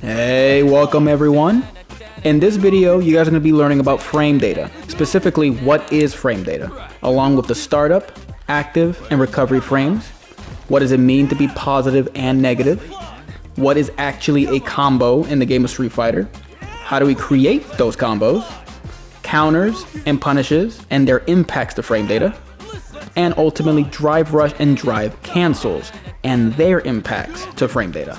Hey, welcome everyone. In this video, you guys are going to be learning about frame data, specifically what is frame data, along with the startup, active, and recovery frames. What does it mean to be positive and negative? What is actually a combo in the game of Street Fighter? How do we create those combos? Counters and punishes and their impacts to frame data. And ultimately drive rush and drive cancels and their impacts to frame data.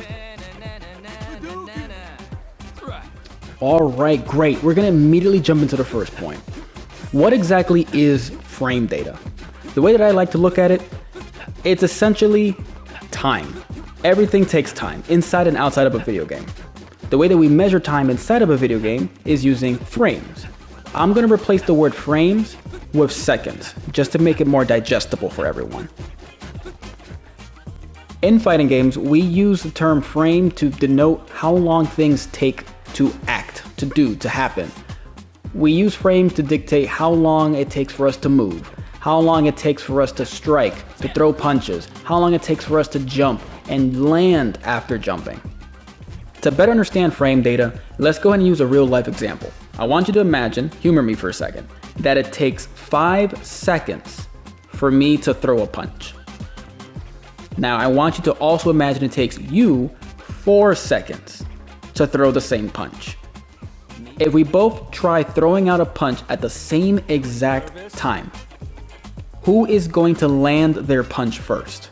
Alright, great. We're going to immediately jump into the first point. What exactly is frame data? The way that I like to look at it, it's essentially time. Everything takes time, inside and outside of a video game. The way that we measure time inside of a video game is using frames. I'm going to replace the word frames with seconds, just to make it more digestible for everyone. In fighting games, we use the term frame to denote how long things take to act, to do, to happen. We use frames to dictate how long it takes for us to move, how long it takes for us to strike, to throw punches, how long it takes for us to jump and land after jumping. To better understand frame data, let's go ahead and use a real life example. I want you to imagine, humor me for a second, that it takes 5 seconds for me to throw a punch. Now I want you to also imagine it takes you 4 seconds to throw the same punch. If we both try throwing out a punch at the same exact time, who is going to land their punch first?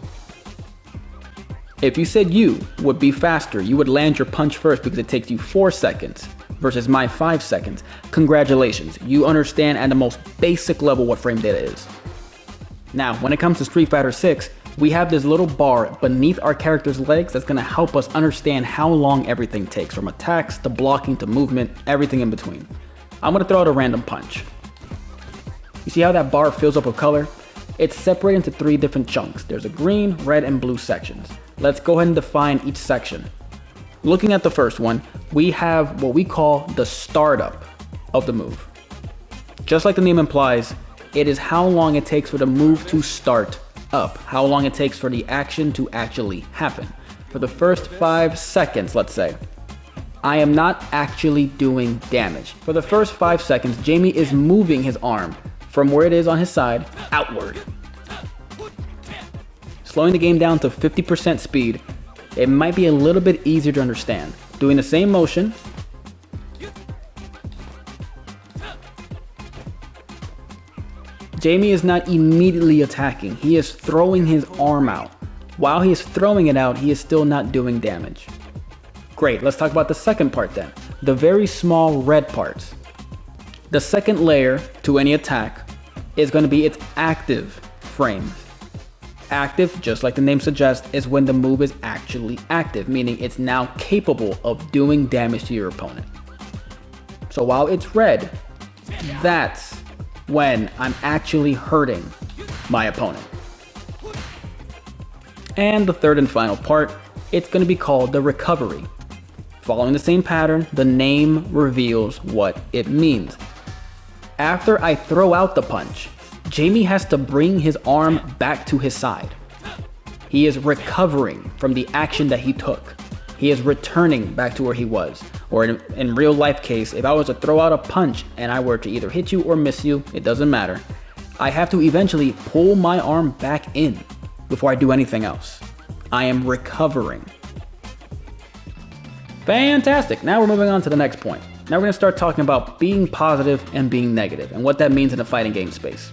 If you said you would be faster, you would land your punch first because it takes you 4 seconds versus my 5 seconds, congratulations, you understand at the most basic level what frame data is. Now, when it comes to Street Fighter 6, we have this little bar beneath our character's legs that's going to help us understand how long everything takes, from attacks to blocking to movement, everything in between. I'm going to throw out a random punch. You see how that bar fills up with color? It's separated into 3 different chunks. There's a green, red, and blue sections. Let's go ahead and define each section. Looking at the first one, we have what we call the startup of the move. Just like the name implies, it is how long it takes for the move to start up, how long it takes for the action to actually happen. For the first 5 seconds, let's say, I am not actually doing damage. For the first 5 seconds, Jamie is moving his arm from where it is on his side outward. Slowing the game down to 50% speed, it might be a little bit easier to understand. Doing the same motion, Jamie is not immediately attacking, he is throwing his arm out. While he is throwing it out, he is still not doing damage. Great, let's talk about the second part then. The very small red parts. The second layer to any attack is going to be its active frames. Active, just like the name suggests, is when the move is actually active, meaning it's now capable of doing damage to your opponent. So while it's red, that's when I'm actually hurting my opponent. And the third and final part, it's going to be called the recovery. Following the same pattern, the name reveals what it means. After I throw out the punch, Jamie has to bring his arm back to his side. He is recovering from the action that he took. He is returning back to where he was. Or in real life case, if I was to throw out a punch and I were to either hit you or miss you, it doesn't matter. I have to eventually pull my arm back in before I do anything else. I am recovering. Fantastic. Now we're moving on to the next point. Now we're going to start talking about being positive and being negative and what that means in the fighting game space.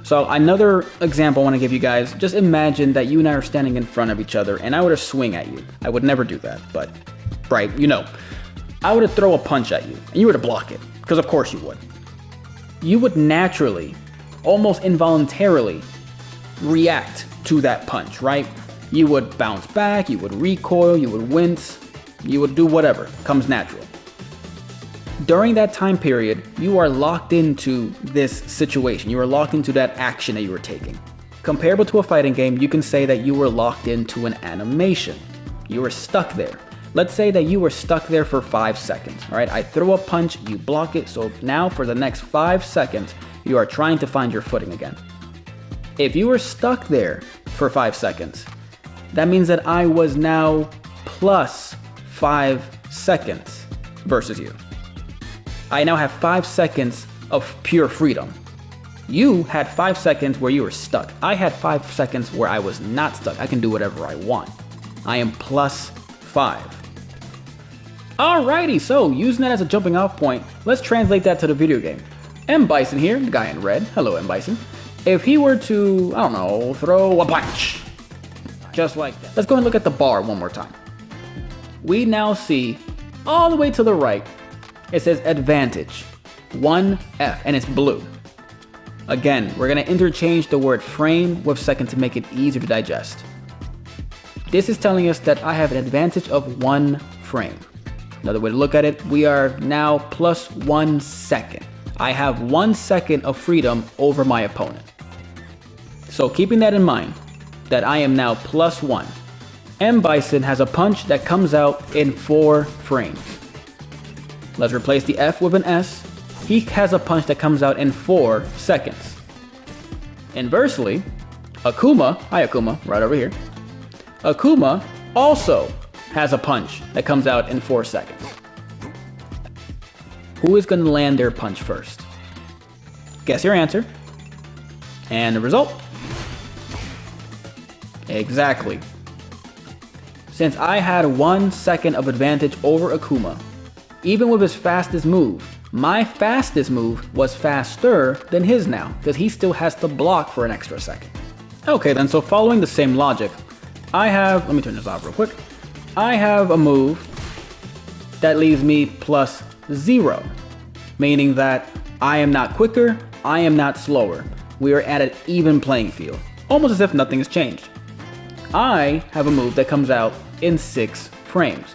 So another example I want to give you guys, just imagine that you and I are standing in front of each other and I were to swing at you. I would never do that, but right, you know. I were to throw a punch at you and you were to block it, because of course you would. You would naturally, almost involuntarily, react to that punch, right? You would bounce back, you would recoil, you would wince, you would do whatever comes natural. During that time period, you are locked into this situation. You are locked into that action that you were taking. Comparable to a fighting game, you can say that you were locked into an animation. You were stuck there. Let's say that you were stuck there for 5 seconds, all right? I throw a punch, you block it, so now for the next 5 seconds, you are trying to find your footing again. If you were stuck there for 5 seconds, that means that I was now plus 5 seconds versus you. I now have 5 seconds of pure freedom. You had 5 seconds where you were stuck. I had 5 seconds where I was not stuck. I can do whatever I want. I am +5. Alrighty, so using that as a jumping off point, let's translate that to the video game. M. Bison here, the guy in red. Hello, M. Bison. If he were to, I don't know, throw a punch, just like that. Let's go and look at the bar one more time. We now see, all the way to the right, it says advantage, 1F, and it's blue. Again, we're gonna interchange the word frame with second to make it easier to digest. This is telling us that I have an advantage of 1 frame. Another way to look at it, we are now +1 second. I have 1 second of freedom over my opponent. So keeping that in mind, that I am now +1. M. Bison has a punch that comes out in 4 frames. Let's replace the F with an S. He has a punch that comes out in 4 seconds. Inversely, Akuma, hi Akuma, right over here. Akuma also has a punch that comes out in 4 seconds. Who is going to land their punch first? Guess your answer. And the result? Exactly. Since I had 1 second of advantage over Akuma, even with his fastest move, my fastest move was faster than his now, because he still has to block for an extra second. Okay then, so following the same logic, I have, let me turn this off real quick. I have a move that leaves me +0, meaning that I am not quicker, I am not slower. We are at an even playing field, almost as if nothing has changed. I have a move that comes out in 6 frames,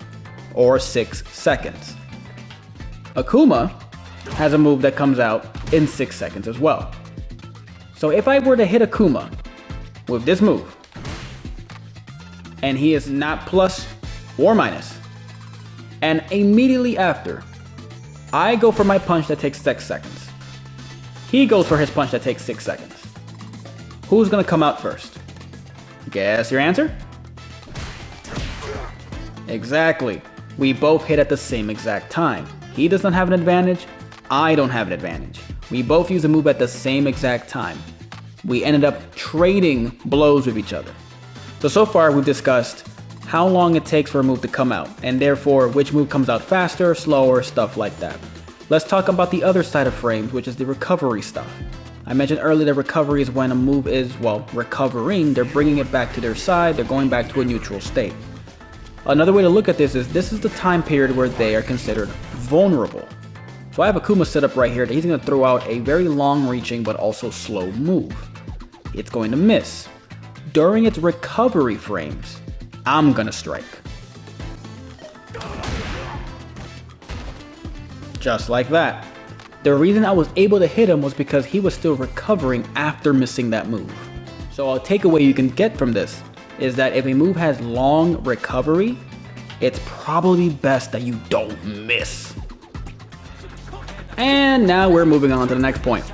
or 6 seconds. Akuma has a move that comes out in 6 seconds as well. So if I were to hit Akuma with this move, and he is not plus or minus, and immediately after, I go for my punch that takes 6 seconds. He goes for his punch that takes 6 seconds. Who's gonna come out first? Guess your answer? Exactly. We both hit at the same exact time. He does not have an advantage, I don't have an advantage. We both use a move at the same exact time. We ended up trading blows with each other. So far we've discussed how long it takes for a move to come out, and therefore which move comes out faster, slower, stuff like that. Let's talk about the other side of frames, which is the recovery stuff. I mentioned earlier that recovery is when a move is, well, recovering, they're bringing it back to their side, they're going back to a neutral state. Another way to look at this is the time period where they are considered vulnerable. So I have Akuma set up right here that he's going to throw out a very long-reaching but also slow move. It's going to miss. During its recovery frames, I'm going to strike. Just like that. The reason I was able to hit him was because he was still recovering after missing that move. So a takeaway you can get from this is that if a move has long recovery, it's probably best that you don't miss. And now we're moving on to the next point.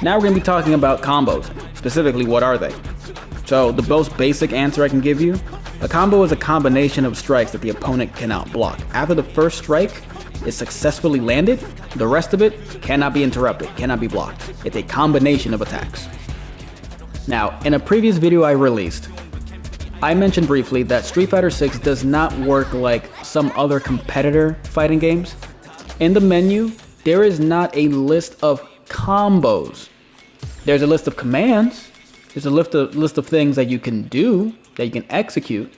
Now we're going to be talking about combos. Specifically, what are they? So the most basic answer I can give you, a combo is a combination of strikes that the opponent cannot block. After the first strike is successfully landed, the rest of it cannot be interrupted, cannot be blocked. It's a combination of attacks. Now, in a previous video I released, I mentioned briefly that Street Fighter 6 does not work like some other competitor fighting games. In the menu, there is not a list of combos. There's a list of commands. There's a list of things that you can do, that you can execute.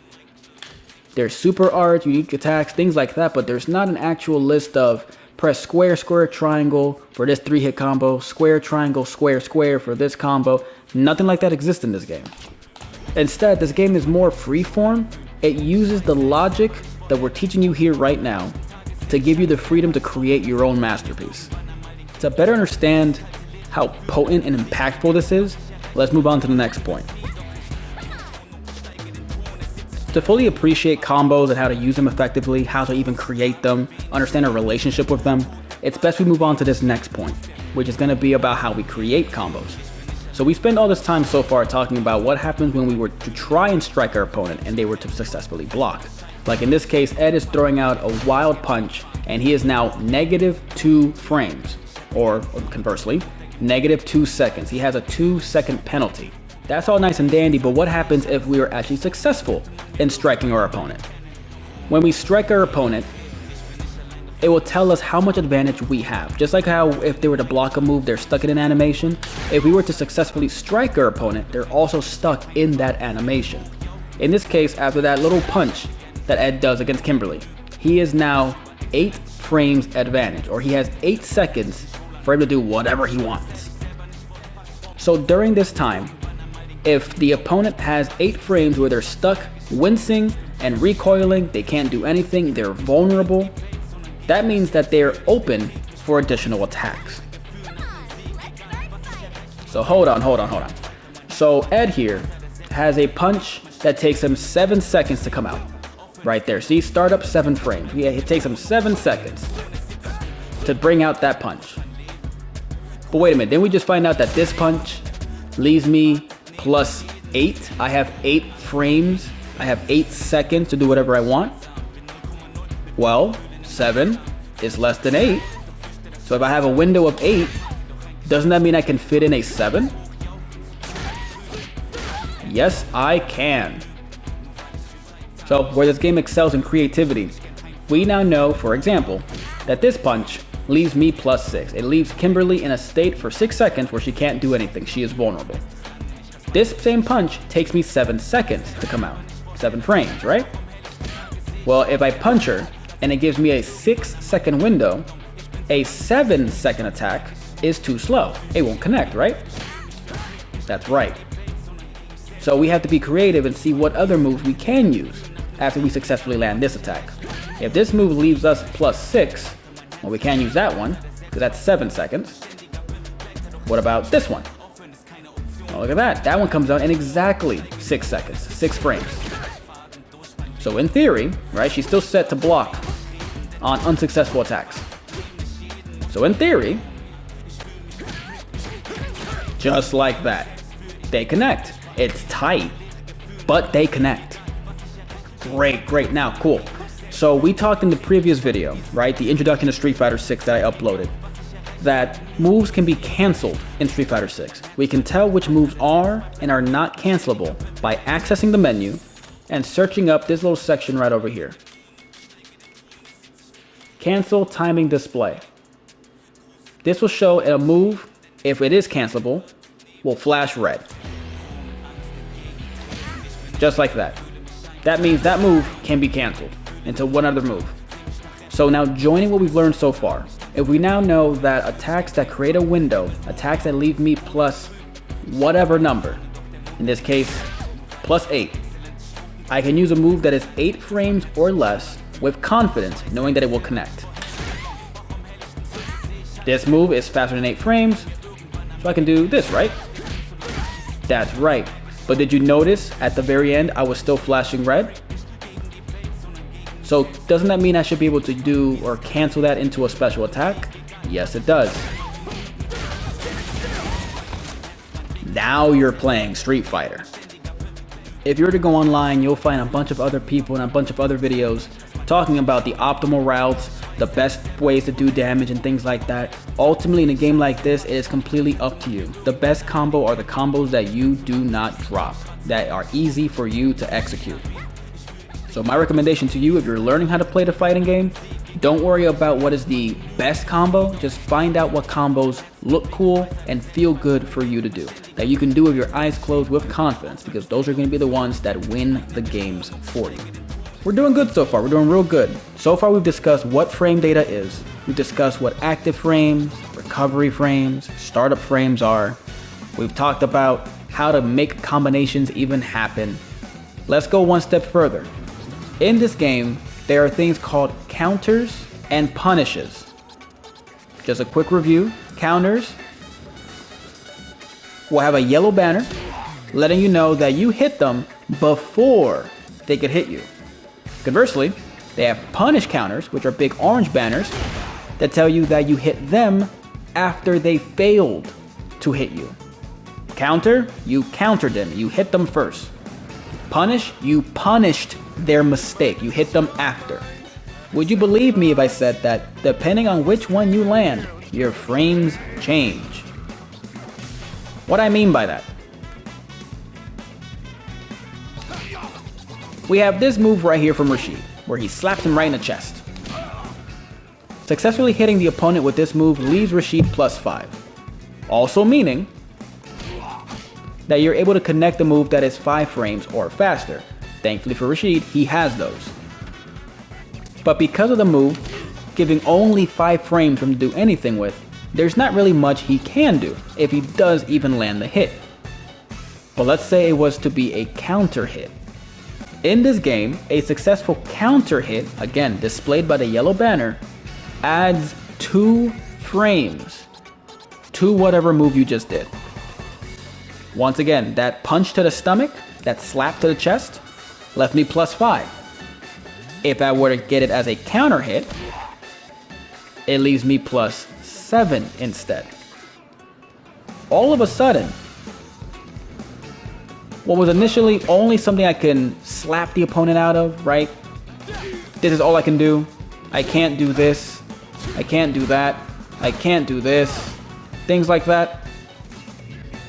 There's super art, unique attacks, things like that, but there's not an actual list of press square, square, triangle for this 3-hit combo, square, triangle, square, square for this combo. Nothing like that exists in this game. Instead, this game is more freeform. It uses the logic that we're teaching you here right now to give you the freedom to create your own masterpiece. To better understand how potent and impactful this is, let's move on to the next point. To fully appreciate combos and how to use them effectively, how to even create them, understand our relationship with them, it's best we move on to this next point, which is going to be about how we create combos. So we spent all this time so far talking about what happens when we were to try and strike our opponent and they were to successfully block. Like in this case, Ed is throwing out a wild punch and he is now -2 frames, or conversely, -2 seconds. He has a 2-second penalty. That's all nice and dandy, but what happens if we are actually successful in striking our opponent? When we strike our opponent, it will tell us how much advantage we have. Just like how if they were to block a move, they're stuck in an animation. If we were to successfully strike our opponent, they're also stuck in that animation. In this case, after that little punch that Ed does against Kimberly, he is now 8 frames advantage, or he has 8 seconds for him to do whatever he wants. So during this time, if the opponent has 8 frames where they're stuck, wincing, and recoiling, they can't do anything, they're vulnerable, that means that they're open for additional attacks. So hold on. So Ed here has a punch that takes him 7 seconds to come out. Right there, see, start up 7 frames. Yeah, it takes him 7 seconds to bring out that punch. But wait a minute, didn't we just find out that this punch leaves me +8? I have 8 frames. I have 8 seconds to do whatever I want. Well, 7 is less than 8. So if I have a window of 8, doesn't that mean I can fit in a 7? Yes, I can. So where this game excels in creativity, we now know, for example, that this punch leaves me +6. It leaves Kimberly in a state for 6 seconds where she can't do anything. She is vulnerable. This same punch takes me 7 seconds to come out. 7 frames, right? Well, if I punch her and it gives me a 6-second window, a 7-second attack is too slow. It won't connect, right? That's right. So we have to be creative and see what other moves we can use after we successfully land this attack. If this move leaves us +6, well, we can't use that one because that's 7 seconds. What about this one? Oh, look at that. That one comes out in exactly 6 seconds, 6 frames. So in theory, right, she's still set to block on unsuccessful attacks. So in theory, just like that, they connect. It's tight, but they connect. Great, now, cool. So we talked in the previous video, right, the introduction to Street Fighter 6 that I uploaded, that moves can be canceled in Street Fighter 6. We can tell which moves are and are not cancelable by accessing the menu and searching up this little section right over here. Cancel timing display. This will show a move, if it is cancelable, will flash red. Just like that. That means that move can be canceled into one other move. So now joining what we've learned so far, if we now know that attacks that create a window, attacks that leave me plus whatever number, in this case, +8, I can use a move that is 8 frames or less with confidence, knowing that it will connect. This move is faster than 8 frames, so I can do this, right? That's right. But did you notice at the very end I was still flashing red? So doesn't that mean I should be able to do or cancel that into a special attack? Yes, it does. Now you're playing Street Fighter. If you were to go online, you'll find a bunch of other people and a bunch of other videos talking about the optimal routes, the best ways to do damage and things like that. Ultimately, in a game like this, it is completely up to you. The best combo are the combos that you do not drop, that are easy for you to execute. So my recommendation to you, if you're learning how to play the fighting game, don't worry about what is the best combo, just find out what combos look cool and feel good for you to do, that you can do with your eyes closed with confidence, because those are going to be the ones that win the games for you. We're doing good so far, we're doing real good. So far we've discussed what frame data is, we've discussed what active frames, recovery frames, startup frames are, we've talked about how to make combinations even happen. Let's go one step further. In this game, there are things called counters and punishes. Just a quick review. Counters will have a yellow banner letting you know that you hit them before they could hit you. Conversely, they have punish counters, which are big orange banners that tell you that you hit them after they failed to hit you. Counter, you countered them, you hit them first. Punish, you punished their mistake. You hit them after. Would you believe me if I said that depending on which one you land, your frames change? What I mean by that? We have this move right here from Rashid, where he slaps him right in the chest. Successfully hitting the opponent with this move leaves Rashid +5. Also meaning that you're able to connect the move that is 5 frames or faster. Thankfully for Rashid, he has those. But because of the move giving only 5 frames for him to do anything with, there's not really much he can do if he does even land the hit. But let's say it was to be a counter hit. In this game, a successful counter hit, again displayed by the yellow banner, adds 2 frames to whatever move you just did. Once again, that punch to the stomach, that slap to the chest, left me +5. If I were to get it as a counter hit, it leaves me +7 instead. All of a sudden, what was initially only something I can slap the opponent out of, right? This is all I can do. I can't do this. I can't do that. I can't do this. Things like that.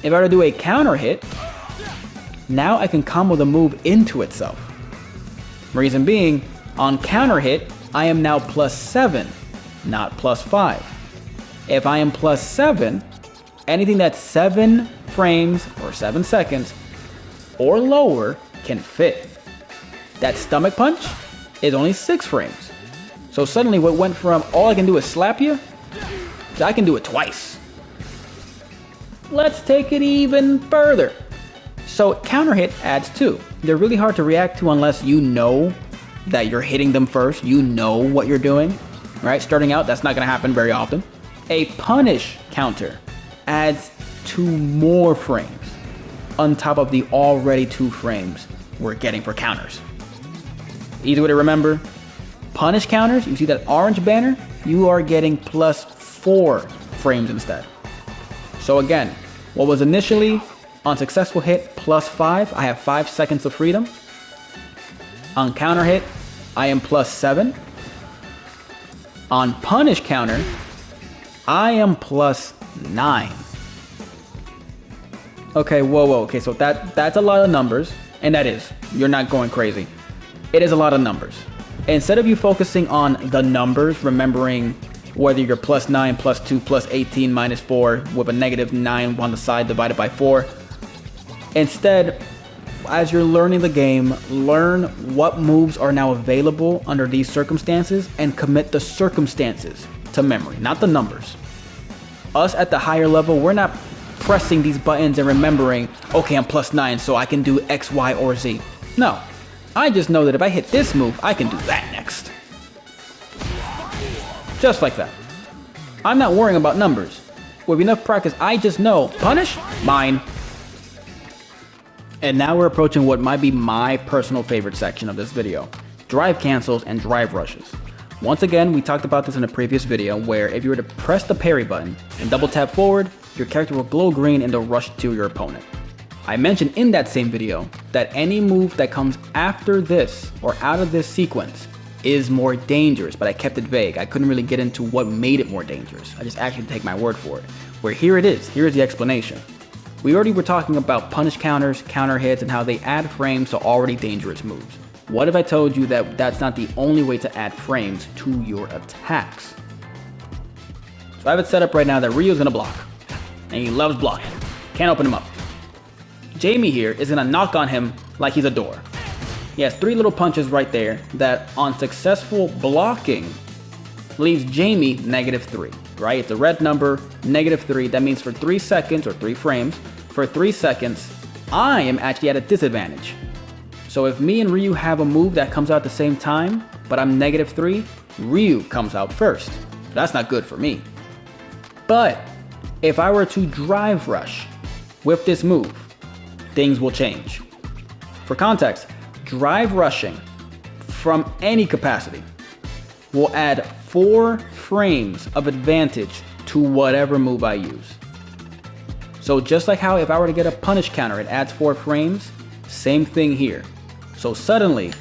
If I were to do a counter hit, now I can combo the move into itself. Reason being, on counter hit, I am now +7, not +5. If I am +7, anything that's 7 frames or 7 seconds or lower can fit. That stomach punch is only 6 frames. So suddenly what went from all I can do is slap you, to I can do it twice. Let's take it even further. So counter hit adds 2. They're really hard to react to unless you know that you're hitting them first. You know what you're doing, right? Starting out, that's not gonna happen very often. A punish counter adds 2 more frames on top of the already 2 frames we're getting for counters. Easy way to remember, punish counters, you see that orange banner, you are getting +4 frames instead. So again, what was initially on successful hit +5, I have 5 seconds of freedom. On counter hit, I am +7. On punish counter, I am +9. Okay, whoa, okay, so that's a lot of numbers, and that is, you're not going crazy. It is a lot of numbers. Instead of you focusing on the numbers, remembering whether you're +9, +2, +18, -4 with a -9 on the side divided by 4. Instead, as you're learning the game, learn what moves are now available under these circumstances and commit the circumstances to memory, not the numbers. Us at the higher level, we're not pressing these buttons and remembering, okay, I'm +9, so I can do X, Y, or Z. No, I just know that if I hit this move, I can do that next. Just like that. I'm not worrying about numbers. With enough practice, I just know, punish, mine. And now we're approaching what might be my personal favorite section of this video, drive cancels and drive rushes. Once again, we talked about this in a previous video where if you were to press the parry button and double tap forward, your character will glow green and they'll rush to your opponent. I mentioned in that same video that any move that comes after this or out of this sequence is more dangerous, but I kept it vague. I couldn't really get into what made it more dangerous. I just actually take my word for it. Where here it is, here's the explanation. We already were talking about punish counters, counter hits, and how they add frames to already dangerous moves. What if I told you that that's not the only way to add frames to your attacks? So I have it set up right now that Ryu's gonna block, and he loves blocking. Can't open him up. Jamie here is gonna knock on him like he's a door. He has 3 little punches right there that on successful blocking leaves Jamie -3, right? It's a red number, -3. That means for 3 seconds or 3 frames, for 3 seconds, I am actually at a disadvantage. So if me and Ryu have a move that comes out at the same time, but I'm -3, Ryu comes out first. That's not good for me. But if I were to drive rush with this move, things will change. For context, drive rushing from any capacity will add 4 frames of advantage to whatever move I use. So just like how if I were to get a punish counter, it adds 4 frames, Same thing here. So suddenly,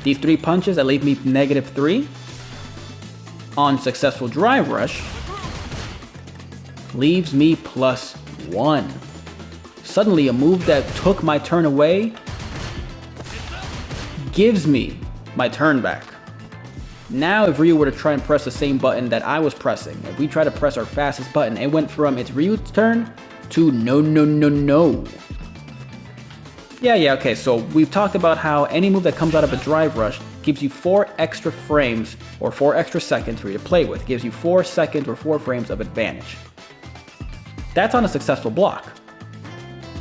these 3 punches that leave me -3 on successful drive rush leaves me +1. Suddenly, a move that took my turn away gives me my turn back. Now, if Ryu were to try and press the same button that I was pressing, if we try to press our fastest button, it went from it's Ryu's turn to no, no, no, no. Yeah, okay, so we've talked about how any move that comes out of a drive rush gives you 4 extra frames or 4 extra seconds for you to play with. It gives you 4 seconds or 4 frames of advantage. That's on a successful block.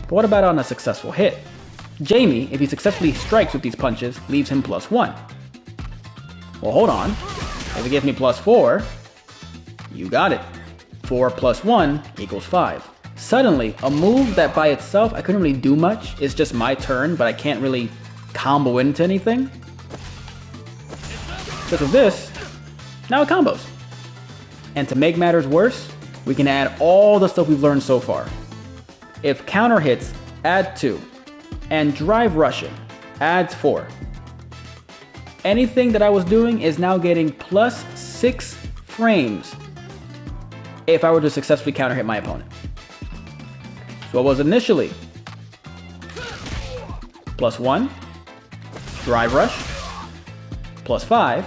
But what about on a successful hit? Jamie, if he successfully strikes with these punches, leaves him +1. Well, hold on. If it gives me +4, you got it. 4 + 1 = 5. Suddenly, a move that by itself I couldn't really do much, it's just my turn, but I can't really combo into anything. Because of this, now it combos. And to make matters worse, we can add all the stuff we've learned so far. If counter hits, add 2. And drive rushing adds 4. Anything that I was doing is now getting +6 frames if I were to successfully counter hit my opponent. So it was initially +1, drive rush, +5,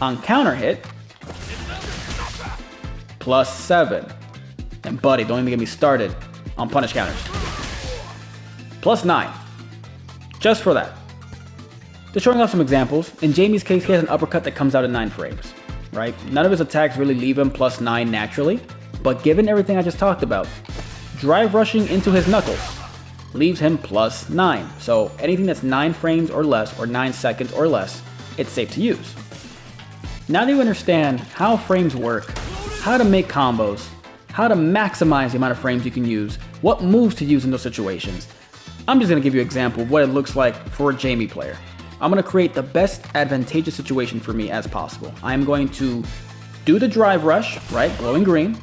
on counter hit, +7. And buddy, don't even get me started on punish counters. +9, just for that. Just showing off some examples, in Jamie's case he has an uppercut that comes out at 9 frames, right? None of his attacks really leave him +9 naturally, but given everything I just talked about, drive rushing into his knuckles leaves him +9. So anything that's 9 frames or less, or 9 seconds or less, it's safe to use. Now that you understand how frames work, how to make combos, how to maximize the amount of frames you can use, what moves to use in those situations, I'm just going to give you an example of what it looks like for a Jamie player. I'm going to create the best advantageous situation for me as possible. I'm going to do the drive rush, right, glowing green,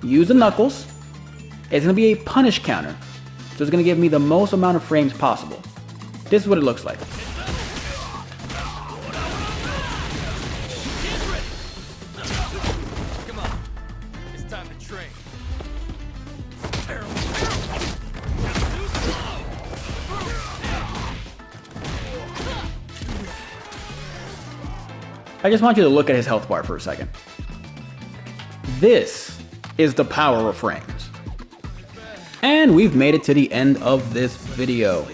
use the knuckles. It's going to be a punish counter, so it's going to give me the most amount of frames possible. This is what it looks like. Come on, it's time to train. I just want you to look at his health bar for a second. This is the power of frames. And we've made it to the end of this video.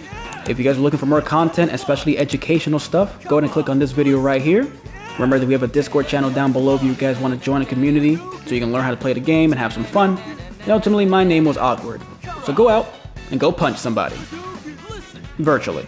If you guys are looking for more content, especially educational stuff, go ahead and click on this video right here. Remember that we have a Discord channel down below if you guys want to join a community so you can learn how to play the game and have some fun. And ultimately, my name was Ockword. So go out and go punch somebody. Virtually.